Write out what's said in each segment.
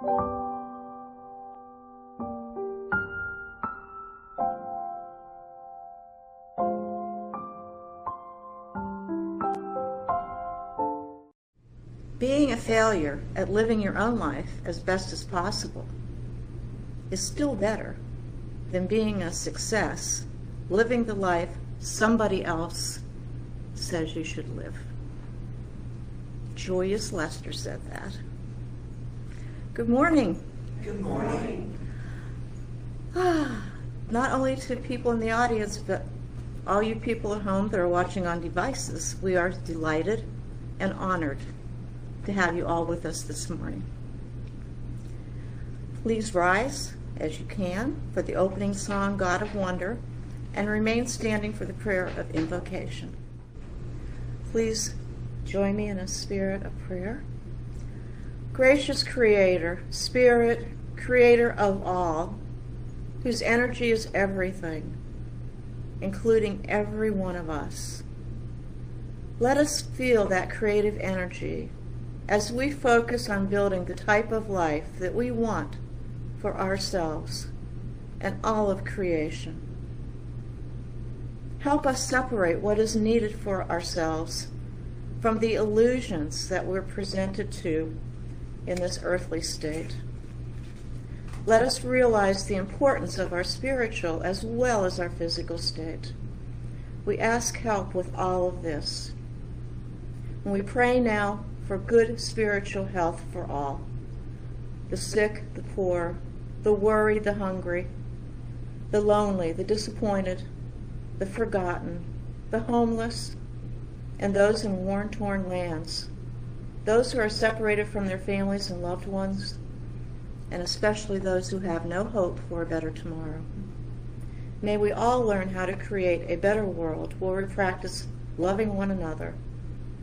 Being a failure at living your own life as best as possible is still better than being a success, living the life somebody else says you should live. Julius Lester said that. Good morning. Good morning. Not only to people in the audience, but all you people at home that are watching on devices, we are delighted and honored to have you all with us this morning. Please rise as you can for the opening song, God of Wonder, and remain standing for the prayer of invocation. Please join me in a spirit of prayer. Gracious Creator, Spirit, Creator of all, whose energy is everything, including every one of us, let us feel that creative energy as we focus on building the type of life that we want for ourselves and all of creation. Help us separate what is needed for ourselves from the illusions that we're presented to in this earthly state. Let us realize the importance of our spiritual as well as our physical state. We ask help with all of this. And we pray now for good spiritual health for all, the sick, the poor, the worried, the hungry, the lonely, the disappointed, the forgotten, the homeless, and those in war-torn lands, those who are separated from their families and loved ones, and especially those who have no hope for a better tomorrow. May we all learn how to create a better world where we practice loving one another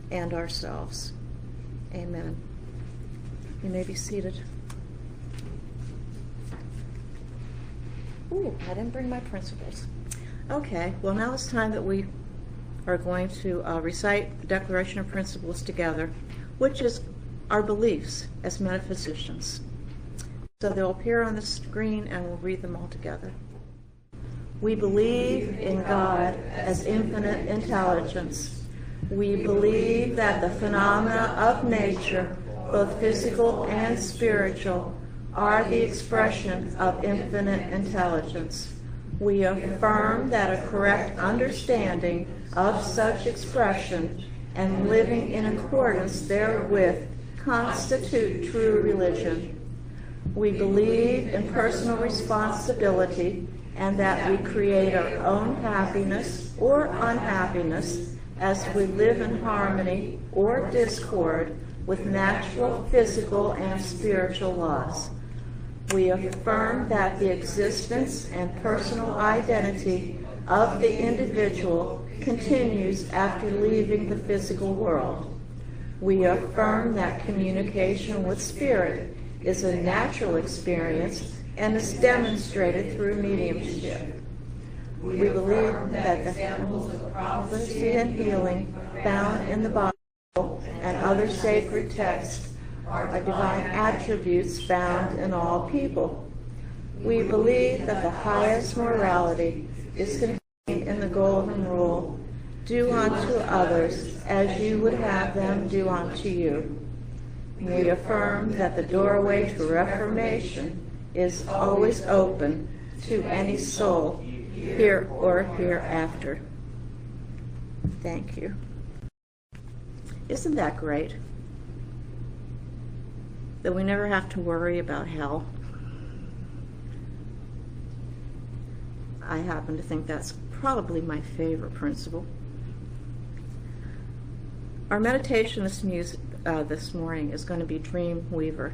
and ourselves. Amen. You may be seated. Ooh, I didn't bring my principles. Okay, well now it's time that we are going to recite the Declaration of Principles together, which is our beliefs as metaphysicians. So they'll appear on the screen and we'll read them all together. We believe in God as infinite intelligence. We believe that the phenomena of nature, both physical and spiritual, are the expression of infinite intelligence. We affirm that a correct understanding of such expression and living in accordance therewith constitute true religion. We believe in personal responsibility and that we create our own happiness or unhappiness as we live in harmony or discord with natural, physical, and spiritual laws. We affirm that the existence and personal identity of the individual continues after leaving the physical world. We affirm that communication with spirit is a natural experience and is demonstrated through mediumship. We believe that the symbols of prophecy and healing found in the Bible and other sacred texts are divine attributes found in all people. We believe that the highest morality is contained in the Golden Rule, do unto others as you would have them do unto you. We affirm that the doorway to reformation is always open to any soul, here or hereafter. Thank you. Isn't that great? That we never have to worry about hell. I happen to think that's probably my favorite principle. Our meditation this morning is going to be Dream Weaver.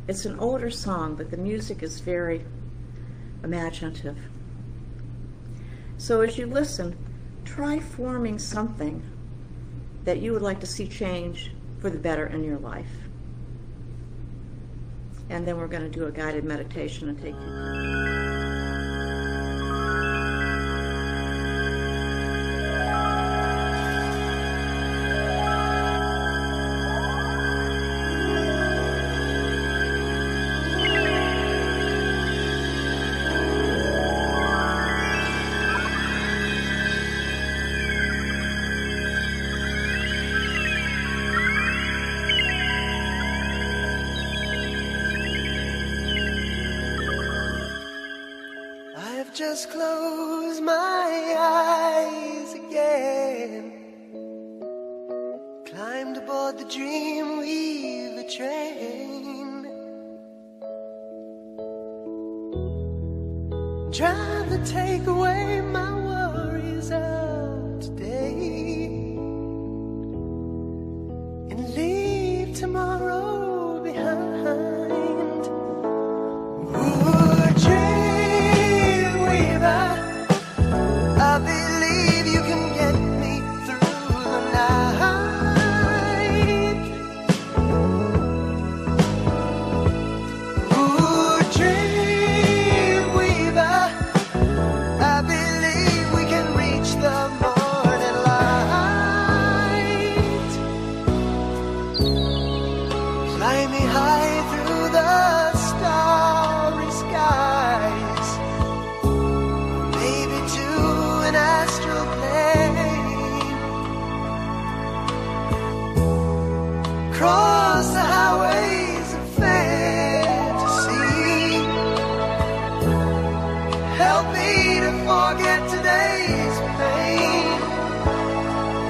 It's an older song, but the music is very imaginative. So as you listen, try forming something that you would like to see change for the better in your life. And then we're going to do a guided meditation and take you. just close my eyes again, climbed aboard the Dreamweaver train, trying to take away my worries of today and leave tomorrow behind. Ooh, Dreamweaver, I believe you can get me through the night. Ooh, Dreamweaver, I believe we can reach the morning light. Fly me high through the starry skies, maybe to an astral plane. Cross the highways of fantasy, help me to forget today's pain.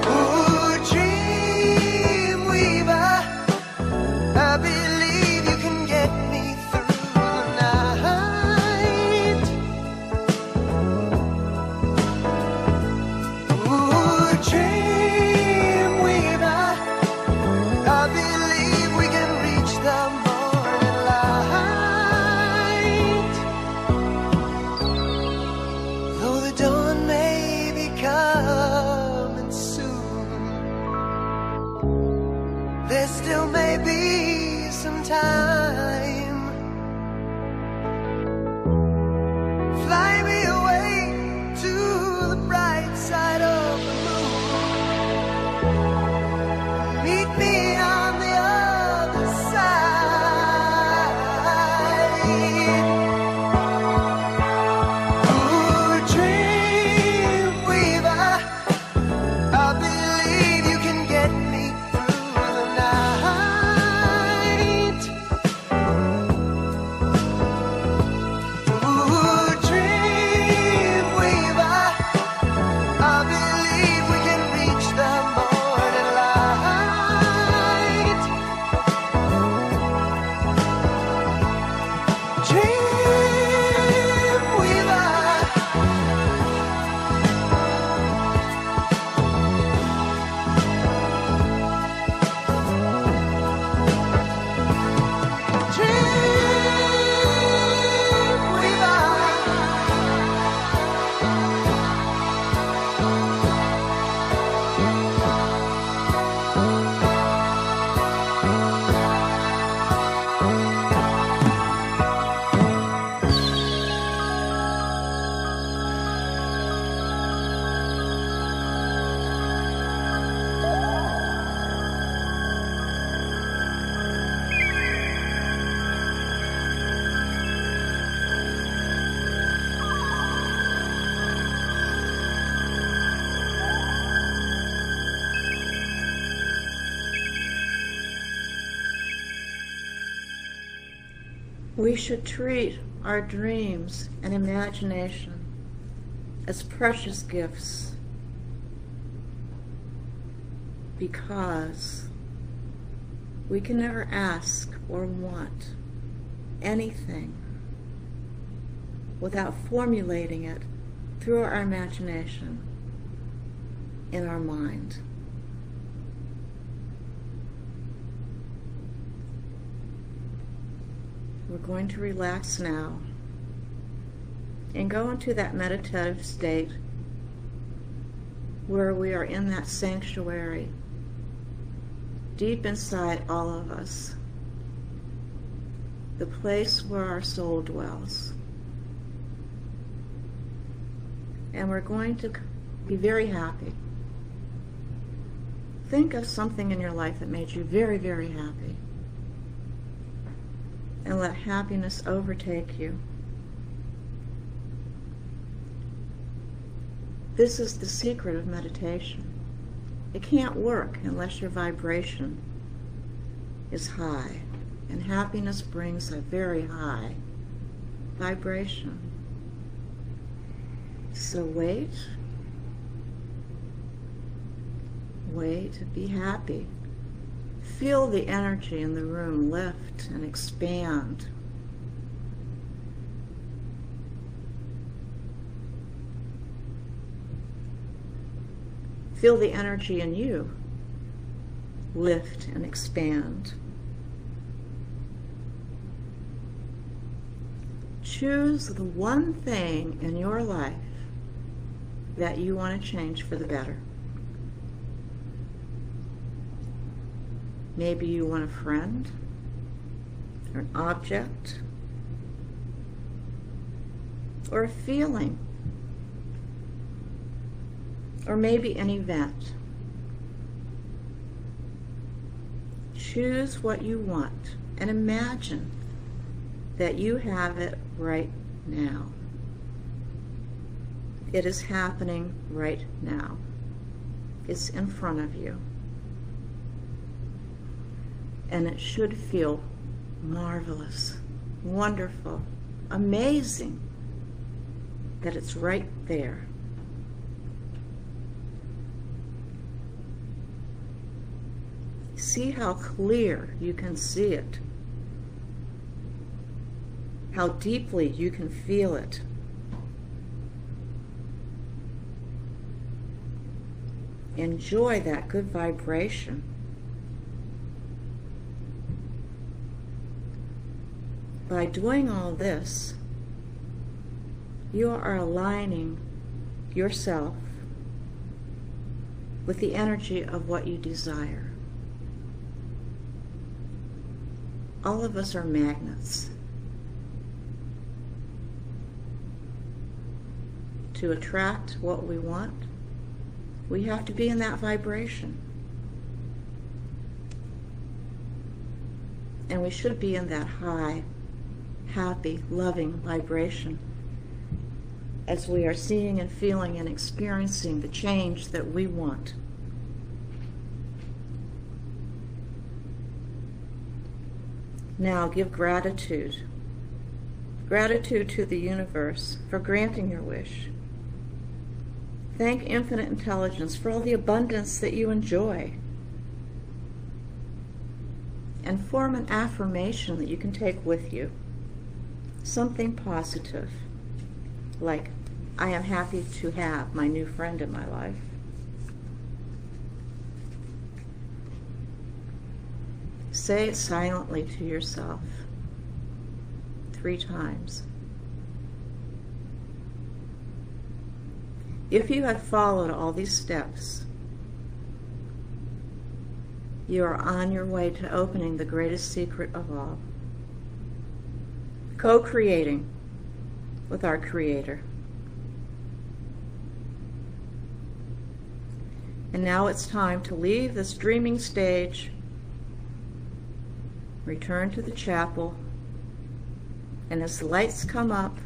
Ooh, Dreamweaver, I believe you can get me through the night. Ooh, Dreamweaver, I believe we can reach the morning light. Though the dawn may be coming soon, there still may be some time. Fly me away to the bright side of the moon. Meet me on the other side. Ooh, Dreamweaver, I believe you can get me through the night. Ooh, Dreamweaver, I believe we can reach the morning light. Dreamweaver. We should treat our dreams and imagination as precious gifts, because we can never ask or want anything without formulating it through our imagination in our mind. We're going to relax now and go into that meditative state where we are in that sanctuary deep inside all of us, the place where our soul dwells. And we're going to be very happy. Think of something in your life that made you very, very happy, and let happiness overtake you. This is the secret of meditation. It can't work unless your vibration is high, and happiness brings a very high vibration. So wait, be happy. Feel the energy in the room lift and expand. Feel the energy in you lift and expand. Choose the one thing in your life that you want to change for the better. Maybe you want a friend, or an object, or a feeling, or maybe an event. Choose what you want and imagine that you have it right now. It is happening right now. It's in front of you. And it should feel marvelous, wonderful, amazing that it's right there. See how clear you can see it, how deeply you can feel it. Enjoy that good vibration. By doing all this, you are aligning yourself with the energy of what you desire. All of us are magnets. To attract what we want, we have to be in that vibration. And we should be in that high, happy, loving vibration as we are seeing and feeling and experiencing the change that we want. Now give gratitude. Gratitude to the universe for granting your wish. Thank infinite intelligence for all the abundance that you enjoy. And form an affirmation that you can take with you. Something positive, like, I am happy to have my new friend in my life. Say it silently to yourself 3 times. If you have followed all these steps, you are on your way to opening the greatest secret of all, co-creating with our Creator. And now it's time to leave this dreaming stage, return to the chapel, and as the lights come up,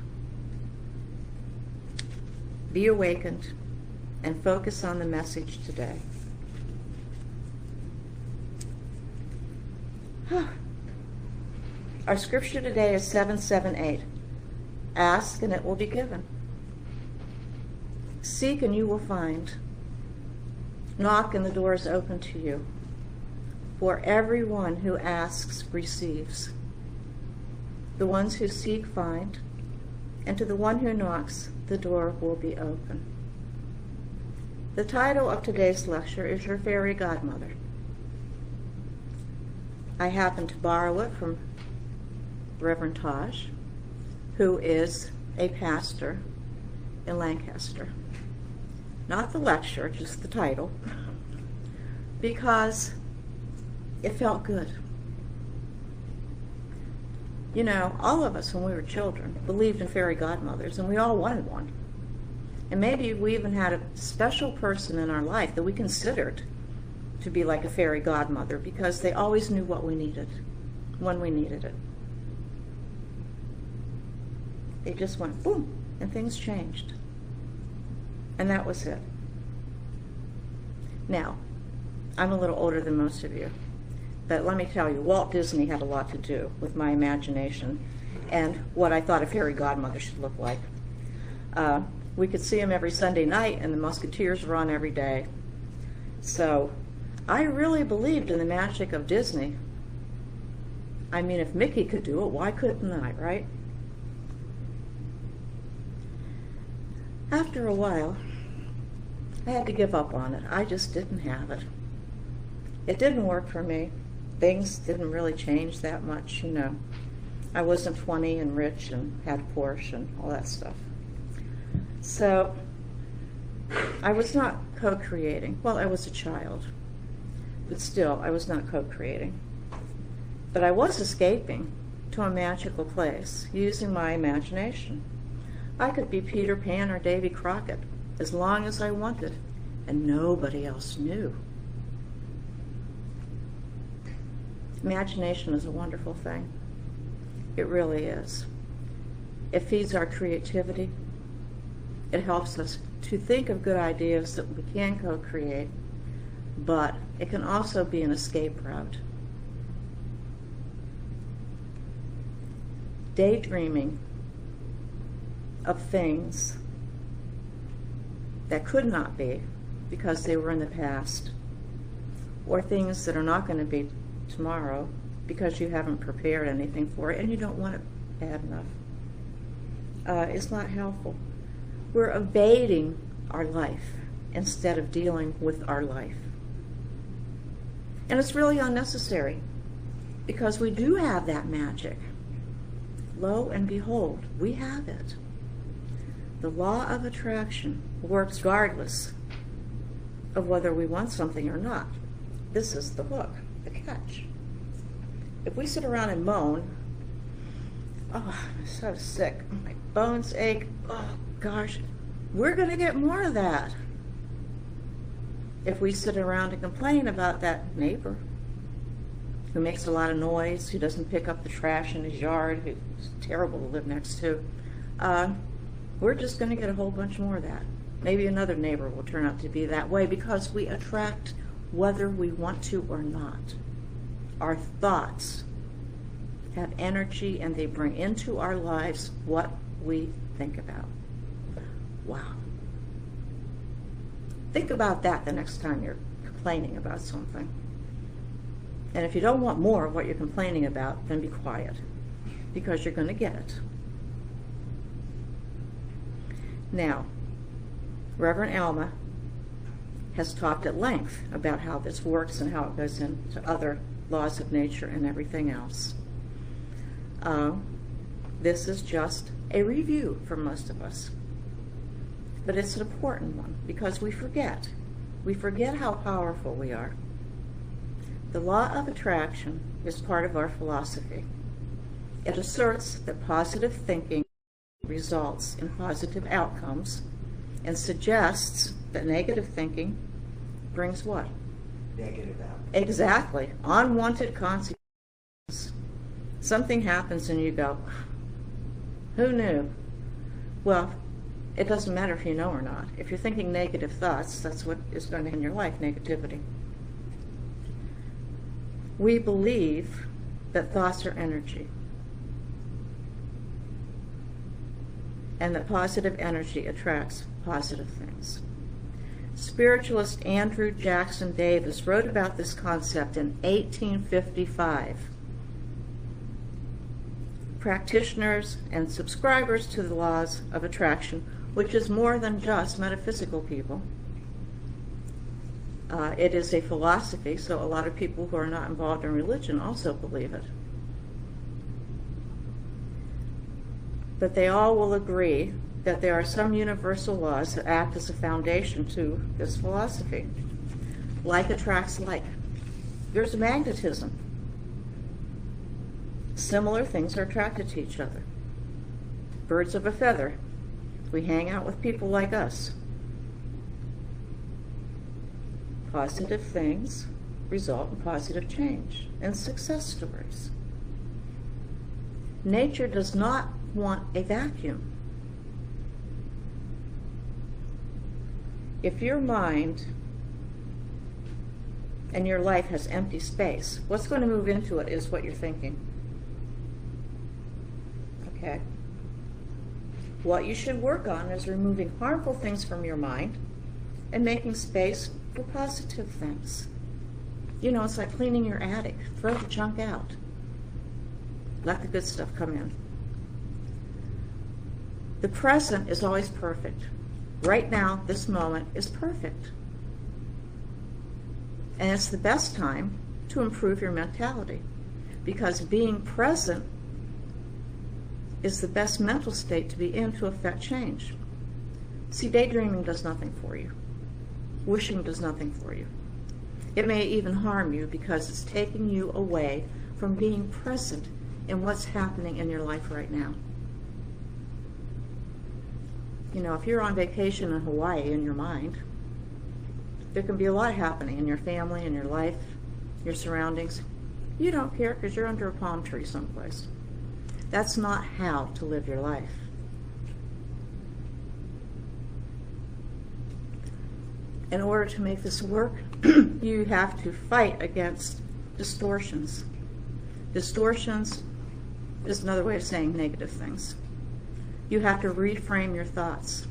be awakened and focus on the message today. Our scripture today is 7:7-8. Ask and it will be given. Seek and you will find. Knock and the door is open to you. For everyone who asks receives. The ones who seek find, and to the one who knocks, the door will be open. The title of today's lecture is Your Fairy Godmother. I happen to borrow it from Reverend Taj, who is a pastor in Lancaster. Not the lecture, just the title, because it felt good. You know, all of us when we were children believed in fairy godmothers, and we all wanted one. And maybe we even had a special person in our life that we considered to be like a fairy godmother because they always knew what we needed when we needed it. They just went boom, and things changed. And that was it. Now, I'm a little older than most of you. But let me tell you, Walt Disney had a lot to do with my imagination and what I thought a fairy godmother should look like. We could see them every Sunday night, and the Musketeers were on every day. So I really believed in the magic of Disney. I mean, if Mickey could do it, why couldn't I, right? After a while, I had to give up on it. I just didn't have it. It didn't work for me. Things didn't really change that much, you know. I wasn't 20 and rich and had a Porsche and all that stuff. So I was not co-creating. Well, I was a child, but still, I was not co-creating. But I was escaping to a magical place using my imagination. I could be Peter Pan or Davy Crockett as long as I wanted, and nobody else knew. Imagination is a wonderful thing. It really is. It feeds our creativity. It helps us to think of good ideas that we can co-create, but it can also be an escape route. Daydreaming of things that could not be because they were in the past, or things that are not going to be tomorrow because you haven't prepared anything for it and you don't want it bad enough. It's not helpful. We're evading our life instead of dealing with our life. And it's really unnecessary because we do have that magic. Lo and behold, we have it. The law of attraction works regardless of whether we want something or not. This is the hook, the catch. If we sit around and moan, oh, I'm so sick, my bones ache, oh gosh, we're going to get more of that. If we sit around and complain about that neighbor who makes a lot of noise, who doesn't pick up the trash in his yard, who's terrible to live next to, we're just going to get a whole bunch more of that. Maybe another neighbor will turn out to be that way because we attract whether we want to or not. Our thoughts have energy and they bring into our lives what we think about. Wow. Think about that the next time you're complaining about something. And if you don't want more of what you're complaining about, then be quiet, because you're going to get it. Now, Reverend Alma has talked at length about how this works and how it goes into other laws of nature and everything else. This is just a review for most of us. But it's an important one because we forget. We forget how powerful we are. The law of attraction is part of our philosophy. It asserts that positive thinking results in positive outcomes and suggests that negative thinking brings what? Negative outcomes. Exactly. Unwanted consequences. Something happens and you go, who knew? Well, it doesn't matter if you know or not. If you're thinking negative thoughts, that's what is going to end your life, negativity. We believe that thoughts are energy, and that positive energy attracts positive things. Spiritualist Andrew Jackson Davis wrote about this concept in 1855. Practitioners and subscribers to the laws of attraction, which is more than just metaphysical people. It is a philosophy, so a lot of people who are not involved in religion also believe it. But they all will agree that there are some universal laws that act as a foundation to this philosophy. Like attracts like. There's magnetism. Similar things are attracted to each other. Birds of a feather. We hang out with people like us. Positive things result in positive change and success stories. Nature does not want a vacuum. If your mind and your life has empty space, what's going to move into it is what you're thinking. Okay? What you should work on is removing harmful things from your mind and making space for positive things. You know, it's like cleaning your attic. Throw the junk out. Let the good stuff come in. The present is always perfect. Right now, this moment is perfect. And it's the best time to improve your mentality, because being present is the best mental state to be in to affect change. See, daydreaming does nothing for you. Wishing does nothing for you. It may even harm you because it's taking you away from being present in what's happening in your life right now. You know, if you're on vacation in Hawaii in your mind, there can be a lot happening in your family, in your life, your surroundings. You don't care because you're under a palm tree someplace. That's not how to live your life. In order to make this work, you have to fight against distortions. Distortions is another way of saying negative things. You have to reframe your thoughts.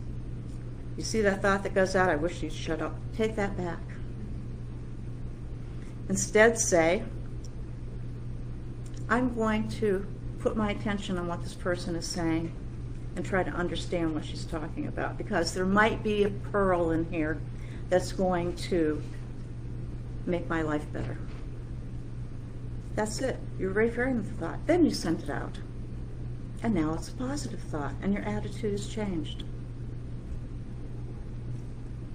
You see that thought that goes out, I wish you'd shut up. Take that back. Instead say, I'm going to put my attention on what this person is saying and try to understand what she's talking about, because there might be a pearl in here that's going to make my life better. That's it. You reframe the thought. Then you send it out. And now it's a positive thought, and your attitude has changed.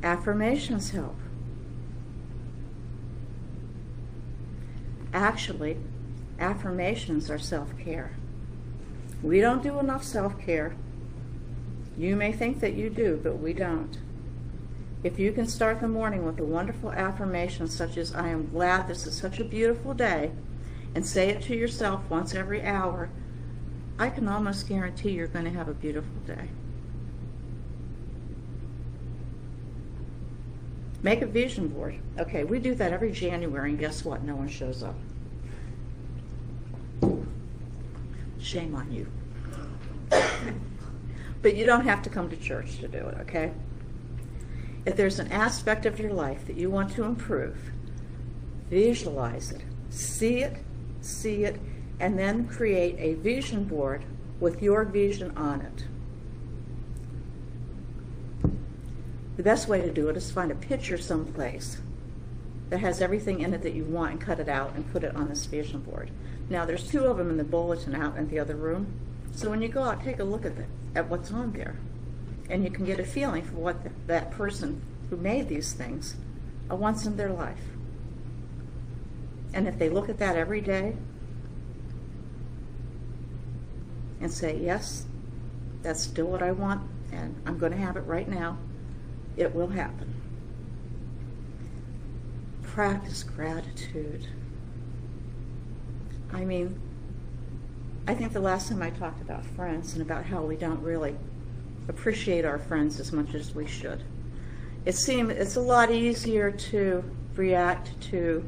Affirmations help. Actually, affirmations are self-care. We don't do enough self-care. You may think that you do, but we don't. If you can start the morning with a wonderful affirmation such as, I am glad this is such a beautiful day, and say it to yourself once every hour, I can almost guarantee you're going to have a beautiful day. Make a vision board. Okay, we do that every January, and guess what? No one shows up. Shame on you. But you don't have to come to church to do it, okay? If there's an aspect of your life that you want to improve, visualize it, see it, and then create a vision board with your vision on it. The best way to do it is find a picture someplace that has everything in it that you want and cut it out and put it on this vision board. Now, there's 2 of them in the bulletin out in the other room. So when you go out, take a look at what's on there. And you can get a feeling for what that person who made these things wants in their life. And if they look at that every day and say, yes, that's still what I want, and I'm going to have it right now, it will happen. Practice gratitude. I mean, I think the last time I talked about friends and about how we don't really appreciate our friends as much as we should. It's a lot easier to react to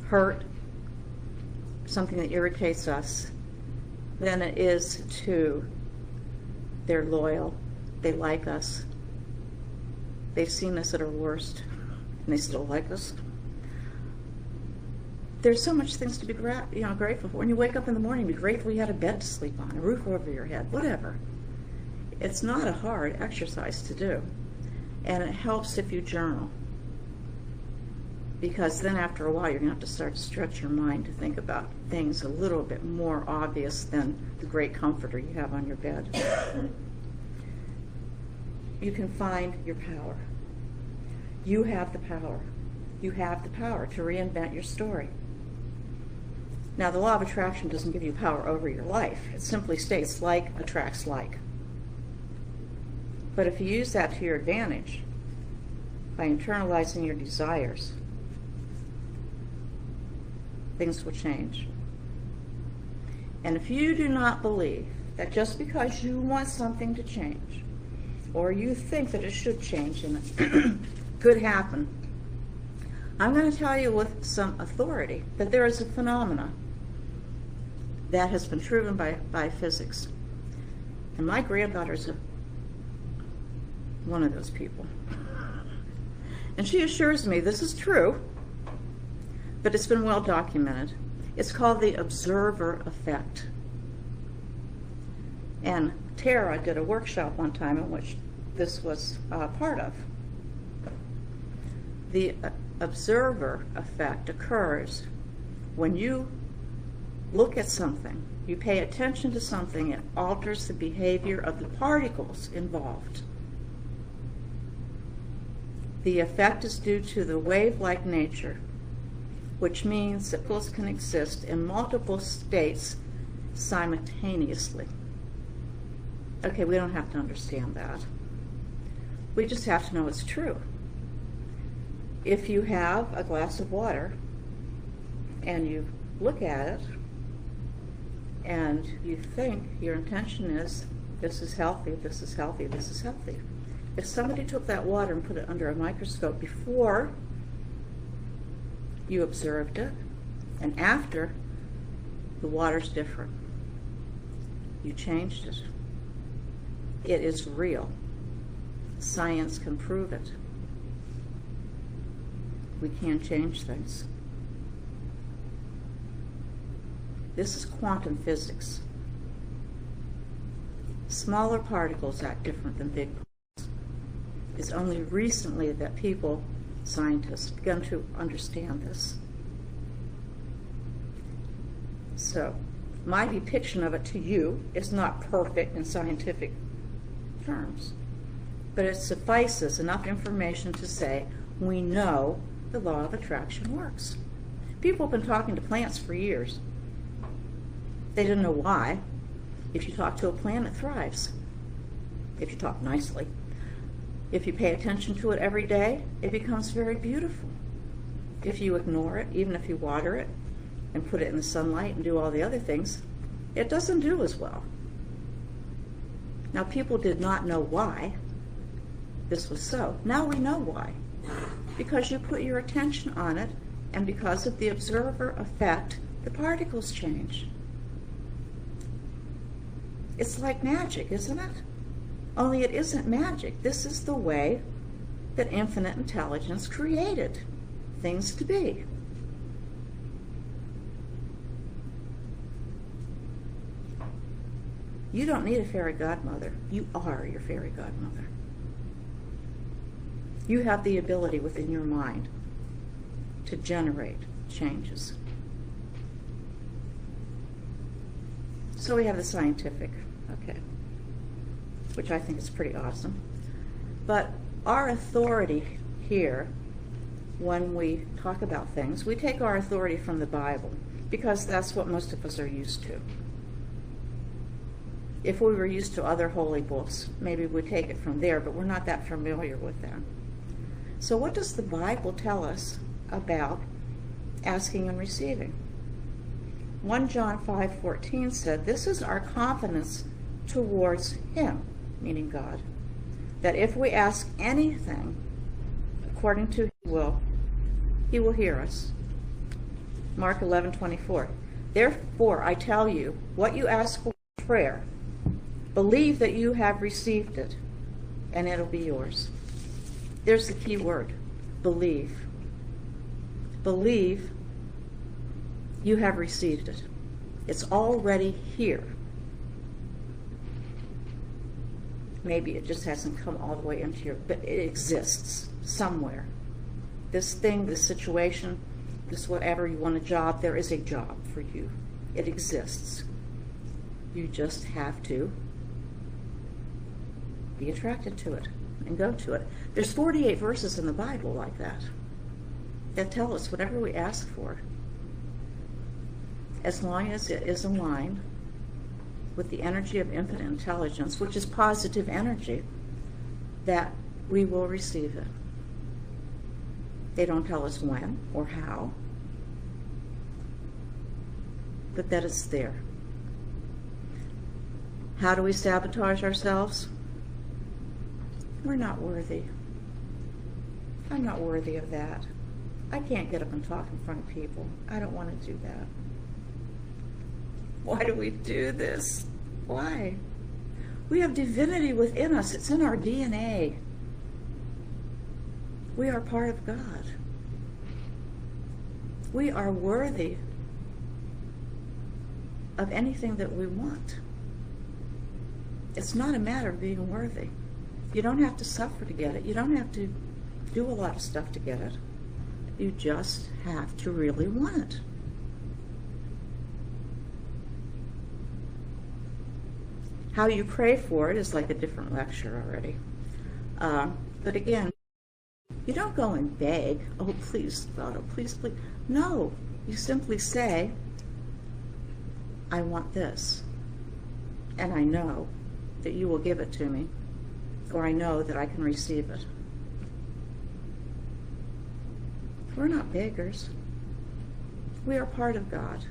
hurt, something that irritates us, than it is to they're loyal, they like us, they've seen us at our worst, and they still like us. There's so much things to be grateful for. When you wake up in the morning, be grateful you had a bed to sleep on, a roof over your head, whatever. It's not a hard exercise to do, and it helps if you journal, because then after a while you're going to have to start to stretch your mind to think about things a little bit more obvious than the great comforter you have on your bed. You can find your power. You have the power. You have the power to reinvent your story. Now, the law of attraction doesn't give you power over your life. It simply states like attracts like. But if you use that to your advantage by internalizing your desires, things will change. And if you do not believe that just because you want something to change, or you think that it should change and it could happen, I'm going to tell you with some authority that there is a phenomena that has been proven by physics. And my granddaughter's one of those people. And she assures me this is true, but it's been well documented. It's called the observer effect. And Tara did a workshop one time in which this was part of. The observer effect occurs when you look at something, you pay attention to something, it alters the behavior of the particles involved. The effect is due to the wave-like nature, which means that particles can exist in multiple states simultaneously. Okay, we don't have to understand that. We just have to know it's true. If you have a glass of water and you look at it and you think your intention is, this is healthy, this is healthy, this is healthy. If somebody took that water and put it under a microscope before you observed it, and after, the water's different. You changed it. It is real. Science can prove it. We can change things. This is quantum physics. Smaller particles act different than big particles. It's only recently that people, scientists, begun to understand this. So, my depiction of it to you is not perfect in scientific terms, but it suffices enough information to say we know the law of attraction works. People have been talking to plants for years. They didn't know why. If you talk to a plant, it thrives. If you talk nicely. If you pay attention to it every day, it becomes very beautiful. If you ignore it, even if you water it and put it in the sunlight and do all the other things, it doesn't do as well. Now, people did not know why this was so. Now we know why. Because you put your attention on it, and because of the observer effect, the particles change. It's like magic, isn't it? Only it isn't magic. This is the way that infinite intelligence created things to be. You don't need a fairy godmother. You are your fairy godmother. You have the ability within your mind to generate changes. So we have the scientific, okay, which I think is pretty awesome. But our authority here, when we talk about things, we take our authority from the Bible because that's what most of us are used to. If we were used to other holy books, maybe we'd take it from there, but we're not that familiar with them. So what does the Bible tell us about asking and receiving? 1 John 5:14 said, "This is our confidence towards Him," meaning God, "that if we ask anything according to His will, He will hear us." Mark 11:24, "Therefore I tell you, what you ask for in prayer, believe that you have received it, and it'll be yours." There's the key word, believe. Believe you have received it. It's already here. Maybe it just hasn't come all the way into your, but it exists somewhere. This thing, this situation, this whatever, you want a job, there is a job for you. It exists. You just have to be attracted to it and go to it. There's 48 verses in the Bible like that tell us whatever we ask for, as long as it is aligned with the energy of infinite intelligence, which is positive energy, that we will receive it. They don't tell us when or how, but that it's there. How do we sabotage ourselves? We're not worthy. I'm not worthy of that. I can't get up and talk in front of people. I don't want to do that. Why do we do this? Why? We have divinity within us. It's in our DNA. We are part of God. We are worthy of anything that we want. It's not a matter of being worthy. You don't have to suffer to get it. You don't have to do a lot of stuff to get it. You just have to really want it. How you pray for it is like a different lecture already. But again, you don't go and beg, oh please God, oh please, please. No, you simply say, I want this, and I know that you will give it to me, or I know that I can receive it. We're not beggars. We are part of God.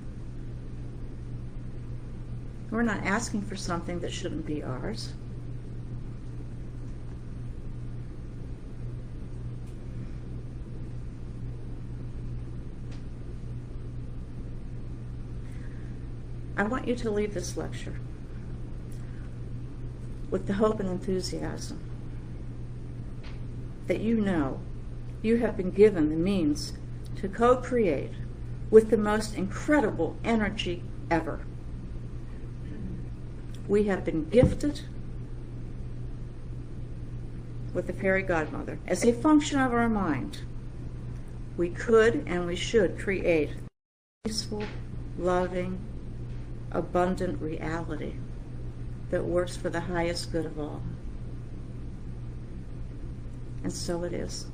We're not asking for something that shouldn't be ours. I want you to leave this lecture with the hope and enthusiasm that you know you have been given the means to co-create with the most incredible energy ever. We have been gifted with the fairy godmother. As a function of our mind, we could and we should create peaceful, loving, abundant reality that works for the highest good of all. And so it is.